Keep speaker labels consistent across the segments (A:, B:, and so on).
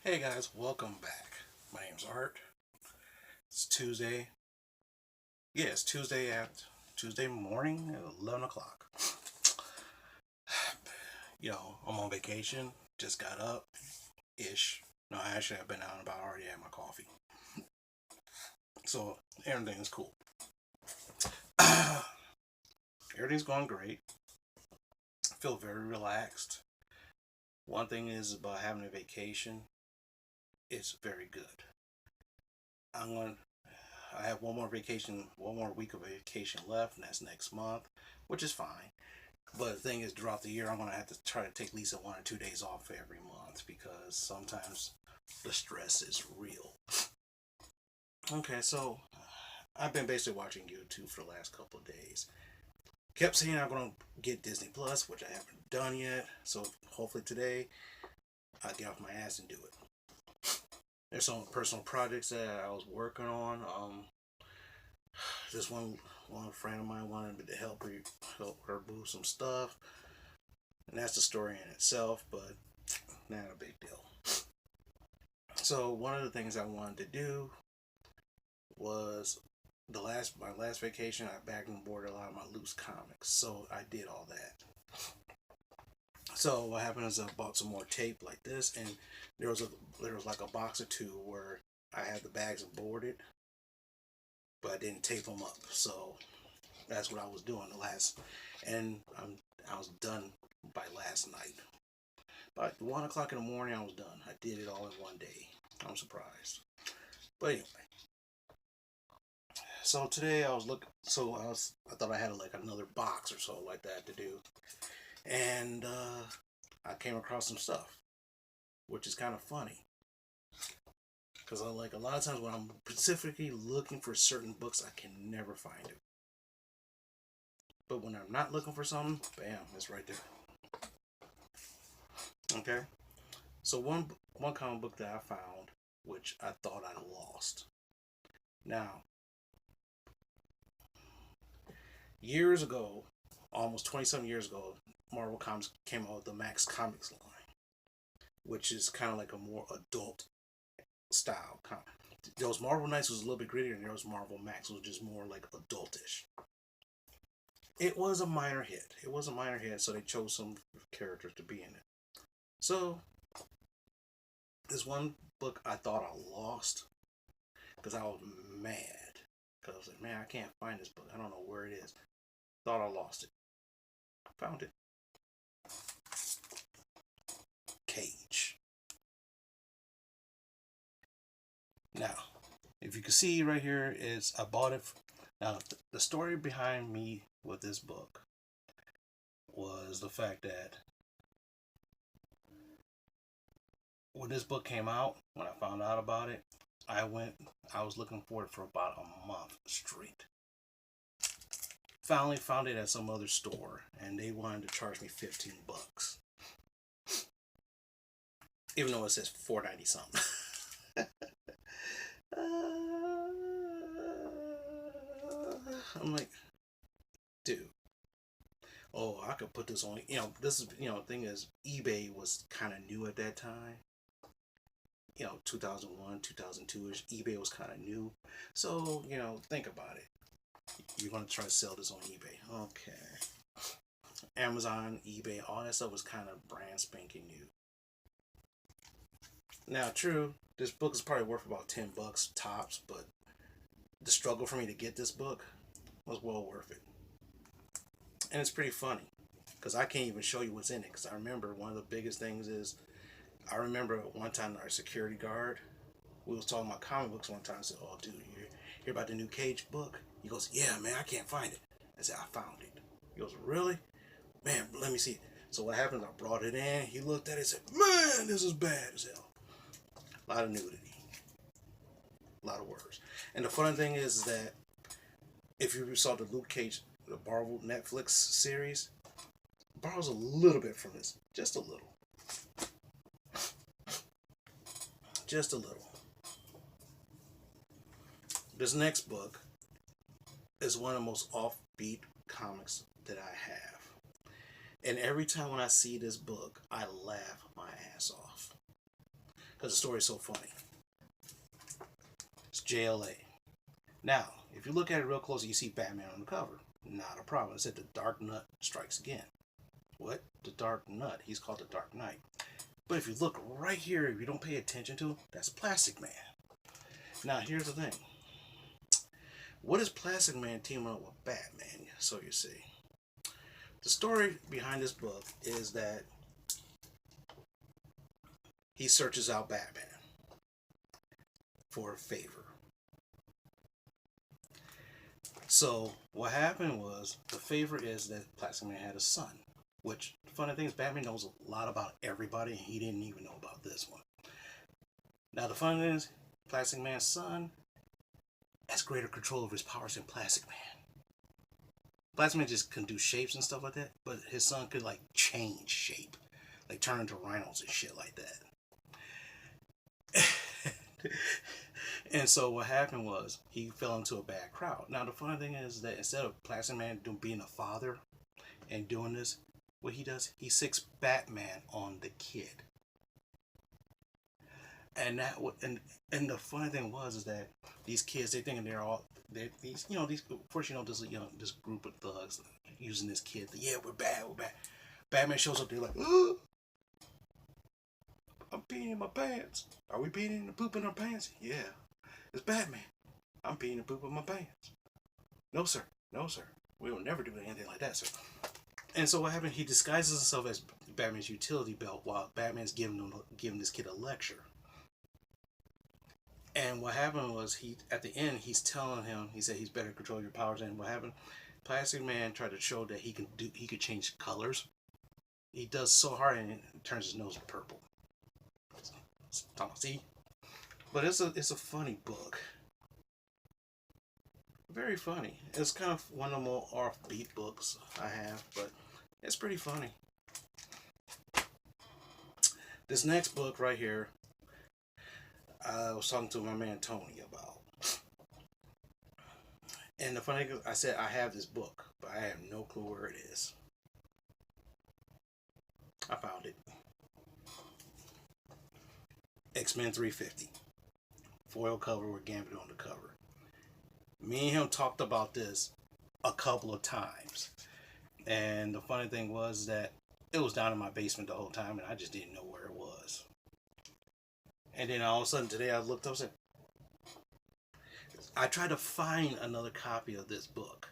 A: Hey guys, welcome back. My name's Art. It's Tuesday. Yeah, it's Tuesday morning at 11 o'clock. I'm on vacation. Just got up ish. No, actually, I've been out and about. Already had my coffee. So everything's cool. Everything's going great. I feel very relaxed. One thing is about having a vacation, it's very good. I'm going to I have one more week of vacation left, and that's next month, which is fine. But the thing is, throughout the year, I'm gonna have to try to take at least 1 or 2 days off every month because sometimes the stress is real. Okay, so I've been basically watching YouTube for the last couple of days. Kept saying I'm gonna get Disney Plus, which I haven't done yet. So hopefully today I'll get off my ass and do it. There's some personal projects that I was working on. This one friend of mine wanted me to help her move some stuff, and that's the story in itself. But not a big deal. So one of the things I wanted to do was my last vacation. I bagged and boarded a lot of my loose comics, so I did all that. So what happened is I bought some more tape like this, and there was like a box or two where I had the bags boarded, but I didn't tape them up. So that's what I was doing and I was done by last night. By 1 o'clock in the morning, I was done. I did it all in one day. I'm surprised, but anyway. So today I was looking. I thought I had like another box or so like that to do, and I came across some stuff, which is kind of funny. Because I like a lot of times when I'm specifically looking for certain books, I can never find it. But when I'm not looking for something, bam, it's right there. Okay. So one comic book that I found, which I thought I lost. Now, years ago, almost 20 some years ago, Marvel Comics came out with the Max Comics line, which is kind of like a more adult style comic. Those Marvel Knights was a little bit grittier, and those Marvel Max was just more like adultish. It was a minor hit. So they chose some characters to be in it. So this one book I thought I lost because I was mad. Because I was like, man, I can't find this book. I don't know where it is. Thought I lost it. Found it. Cage. Now, if you can see right here, is I bought it. Now, the story behind me with this book was the fact that when this book came out, when I found out about it, I was looking for it for about a month straight. Finally found it at some other store, and they wanted to charge me $15, even though it says $4.90 something. I'm like, dude, oh, I could put this on. This is, thing is, eBay was kind of new at that time. 2001, 2002ish. eBay was kind of new. So, think about it. You're going to try to sell this on eBay. Okay. Amazon, eBay, all that stuff was kind of brand spanking new. Now, true, this book is probably worth about $10 tops, but the struggle for me to get this book was well worth it. And it's pretty funny because I can't even show you what's in it. Because I remember one of the biggest things is I remember one time our security guard, we was talking about comic books one time. I said, "Oh, dude, you hear about the new Cage book?" He goes, "Yeah, man, I can't find it." I said, "I found it." He goes, "Really? Man, let me see it." So what happened? I brought it in. He looked at it and said, "Man, this is bad as hell. A lot of nudity, a lot of words." And the funny thing is that if you saw the Luke Cage, the Marvel Netflix series, borrows a little bit from this, just a little. Just a little. This next book is one of the most offbeat comics that I have. And every time when I see this book, I laugh my ass off. because the story is so funny. It's JLA. Now, if you look at it real close, you see Batman on the cover. Not a problem. It said the Dark Knight strikes again. What? The Dark Knight. He's called the Dark Knight. But if you look right here, if you don't pay attention to it, that's Plastic Man. Now, here's the thing. What is Plastic Man teaming up with Batman? So you see. The story behind this book is that he searches out Batman for a favor. So what happened was, the favor is that Plastic Man had a son. Which, the funny thing is, Batman knows a lot about everybody, and he didn't even know about this one. Now, the funny thing is, Plastic Man's son has greater control over his powers than Plastic Man. Plastic Man just can do shapes and stuff like that, but his son could, like, change shape. Like, turn into rhinos and shit like that. And so what happened was, he fell into a bad crowd. Now, the funny thing is that instead of Plastic Man being a father and doing this, what he does, he sicks Batman on the kid. And that and the funny thing was is that these kids, they thinking these of course, this group of thugs using this kid. Yeah, we're bad. Batman shows up, they're like, oh, I'm peeing in my pants. Are we peeing and pooping our pants? Yeah, it's Batman. I'm peeing and pooping my pants. No sir, we will never do anything like that, sir. And so what happened? He disguises himself as Batman's utility belt while Batman's giving this kid a lecture. And what happened was, at the end he's telling him, he said he's better control your powers. And what happened? Plastic Man tried to show that he could change colors. He does so hard and it turns his nose purple. See? But it's a funny book. Very funny. It's kind of one of the more offbeat books I have, but it's pretty funny. This next book right here, I was talking to my man Tony about. And the funny thing, I said I have this book, but I have no clue where it is. I found it. X-Men 350. Foil cover with Gambit on the cover. Me and him talked about this a couple of times. And the funny thing was that it was down in my basement the whole time, and I just didn't know where it was. And then all of a sudden today I looked up and said, I tried to find another copy of this book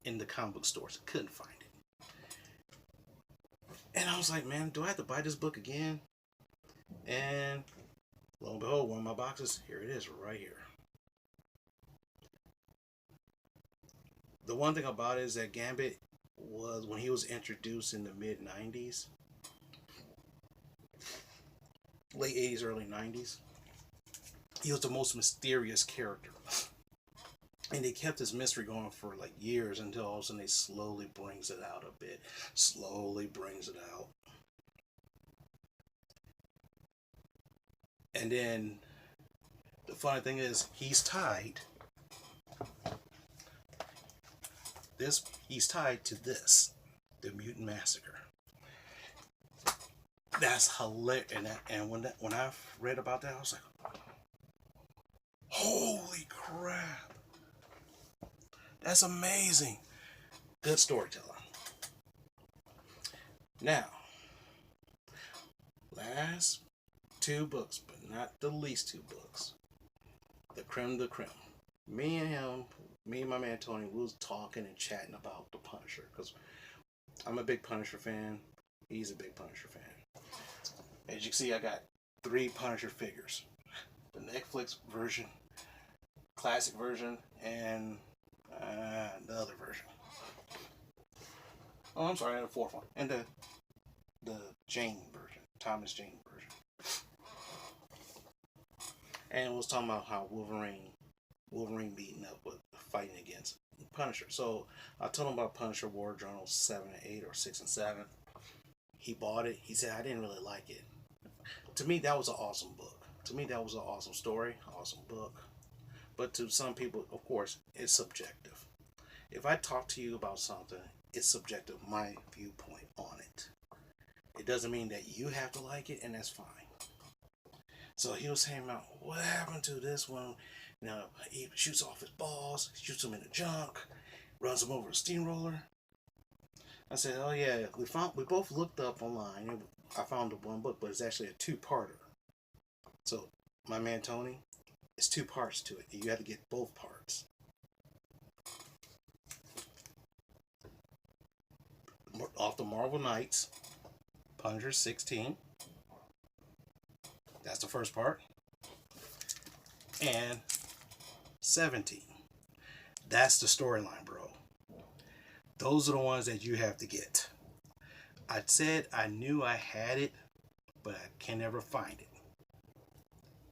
A: in the comic book stores. Couldn't find it. And I was like, man, do I have to buy this book again? And lo and behold, one of my boxes, here it is right here. The one thing about it is that Gambit was, when he was introduced in the mid-90s, late 80s, early 90s, he was the most mysterious character. And they kept this mystery going for like years until all of a sudden they slowly brings it out a bit. Slowly brings it out. And then the funny thing is, he's tied. He's tied to this, the Mutant Massacre. That's hilarious. And when I read about that, I was like, holy crap. That's amazing. Good storytelling. Now, last two books, but not the least two books. The creme de creme. Me and my man Tony, we was talking and chatting about the Punisher, because I'm a big Punisher fan. He's a big Punisher fan. As you can see, I got 3 Punisher figures. The Netflix version, classic version, and the other version. Oh, I'm sorry, I had a 4th one. And the Jane version, Thomas Jane version. And it was talking about how Wolverine beating up with fighting against Punisher. So I told him about Punisher War Journal 7 and 8 or 6 and 7. He bought it. He said, I didn't really like it. To me, that was an awesome book. To me, that was an awesome story, awesome book. But to some people, of course, it's subjective. If I talk to you about something, it's subjective, my viewpoint on it. It doesn't mean that you have to like it, and that's fine. So he was saying about what happened to this one. You know, he shoots off his balls, shoots him in the junk, runs him over a steamroller. I said, oh yeah, we both looked up online. I found the one book, but it's actually a two-parter. So my man Tony, it's two parts to it. You have to get both parts. Off the Marvel Knights, Punisher 16. That's the first part. And 17. That's the storyline, bro. Those are the ones that you have to get. I said I knew I had it, but I can never find it.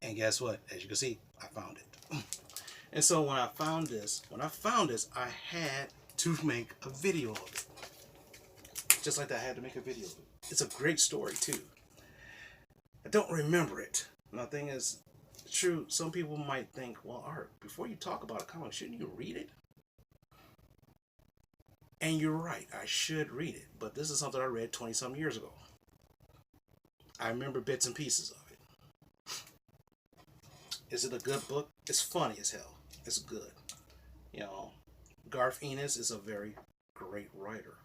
A: And guess what? As you can see, I found it. And so when I found this, I had to make a video of it. Just like that, I had to make a video of it. It's a great story too. I don't remember it. Now, the thing is, true, some people might think, well, Art, before you talk about a comic, shouldn't you read it? And you're right, I should read it. But this is something I read 20-some years ago. I remember bits and pieces of it. Is it a good book? It's funny as hell. It's good. You know, Garth Ennis is a very great writer.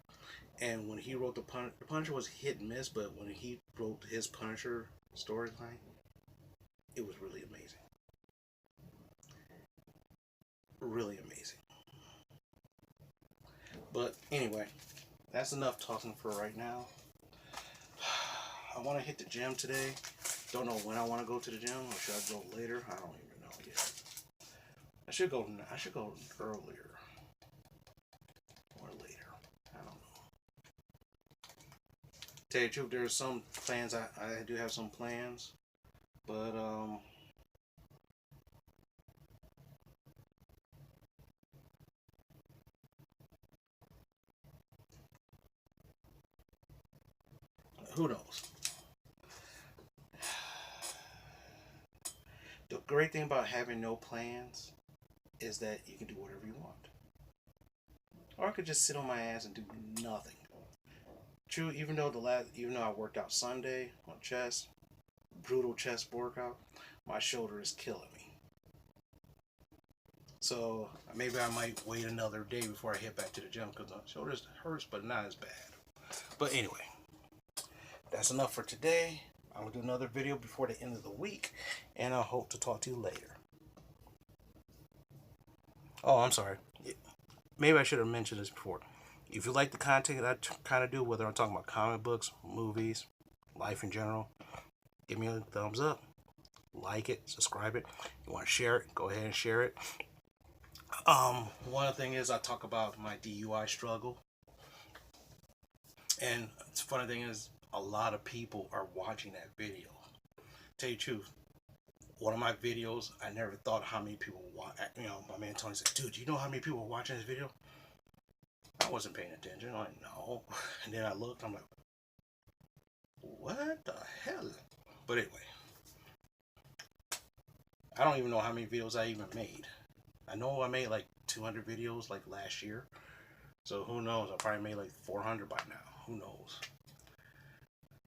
A: And when he wrote the Punisher was hit and miss, but when he wrote his Punisher storyline, it was really amazing. Really amazing. But anyway, that's enough talking for right now. I want to hit the gym today. Don't know when I want to go to the gym, or should I go later? I don't even know yet. I should go earlier or later. I don't know. Tell you the truth, there's some plans. I do have some plans, but who knows? The great thing about having no plans is that you can do whatever you want. Or I could just sit on my ass and do nothing. True, even though I worked out Sunday on chest, brutal chest workout, my shoulder is killing me. So maybe I might wait another day before I head back to the gym because my shoulder hurts, but not as bad. But anyway, that's enough for today. I'm going to do another video before the end of the week, and I hope to talk to you later. Oh, I'm sorry. Maybe I should have mentioned this before. If you like the content that I kind of do, whether I'm talking about comic books, movies, life in general, give me a thumbs up, like it, subscribe it. You want to share it, go ahead and share it. One thing is I talk about my DUI struggle. And the funny thing is, a lot of people are watching that video. Tell you the truth, one of my videos, I never thought how many people watch. You know, my man Tony said, "Dude, you know how many people are watching this video?" I wasn't paying attention. I'm like, no. And then I looked. I'm like, what the hell? But anyway, I don't even know how many videos I even made. I know I made like 200 videos like last year. So who knows? I probably made like 400 by now. Who knows?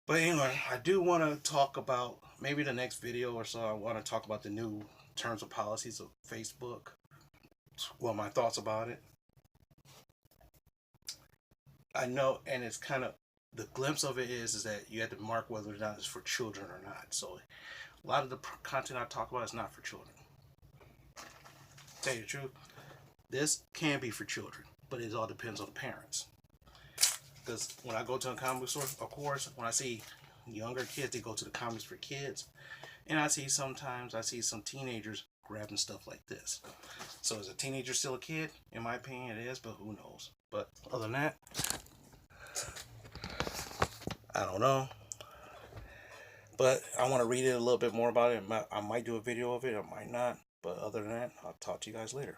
A: But anyway, I do want to talk about, maybe the next video or so, I want to talk about the new terms and policies of Facebook. Well, my thoughts about it. I know, and it's kind of, the glimpse of it is that you have to mark whether or not it's for children or not. So a lot of the content I talk about is not for children. Tell you the truth, this can be for children, but it all depends on the parents. Because when I go to a comic store, of course, when I see younger kids, they go to the comics for kids. And I see some teenagers grabbing stuff like this. So is a teenager still a kid? In my opinion, it is, but who knows? But other than that, I don't know. But I want to read it a little bit more about it. I might do a video of it, I might not. But other than that, I'll talk to you guys later.